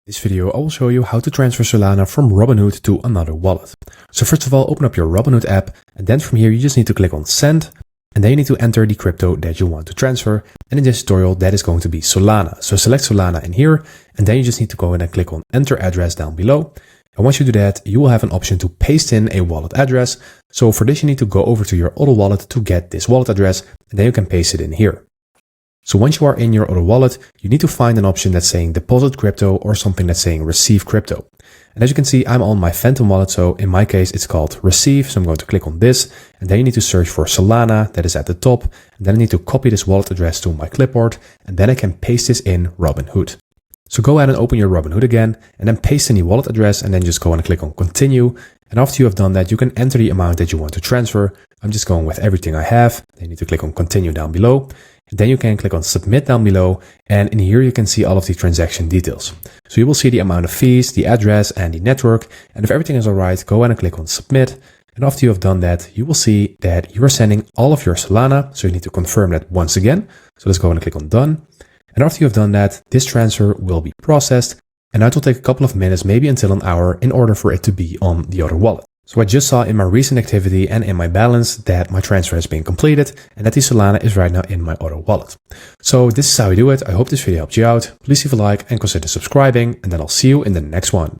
In this video, I will show you how to transfer Solana from Robinhood to another wallet. So first of all, open up your Robinhood app, and then from here, you just need to click on send, and then you need to enter the crypto that you want to transfer. And in this tutorial, that is going to be Solana. So select Solana in here, and then you just need to go in and click on enter address down below. And once you do that, you will have an option to paste in a wallet address. So for this, you need to go over to your auto wallet to get this wallet address, and then you can paste it in here. So once you are in your auto wallet, you need to find an option that's saying deposit crypto or something that's saying receive crypto. And as you can see, I'm on my Phantom wallet. So in my case, it's called receive. So I'm going to click on this, and then you need to search for Solana that is at the top. And then I need to copy this wallet address to my clipboard, and then I can paste this in Robinhood. So go ahead and open your Robinhood again, and then paste in the wallet address, and then just go and click on continue. And after you have done that, you can enter the amount that you want to transfer. I'm just going with everything I have. Then you need to click on continue down below. And then you can click on submit down below, and in here you can see all of the transaction details. So you will see the amount of fees, the address, and the network. And if everything is all right, go ahead and click on submit. And after you have done that, you will see that you are sending all of your Solana. So you need to confirm that once again. So let's go and click on done. And after you have done that, this transfer will be processed. And that will take a couple of minutes, maybe until an hour, in order for it to be on the other wallet. So I just saw in my recent activity and in my balance that my transfer has been completed and that the Solana is right now in my auto wallet. So this is how you do it. I hope this video helped you out. Please leave a like and consider subscribing, and then I'll see you in the next one.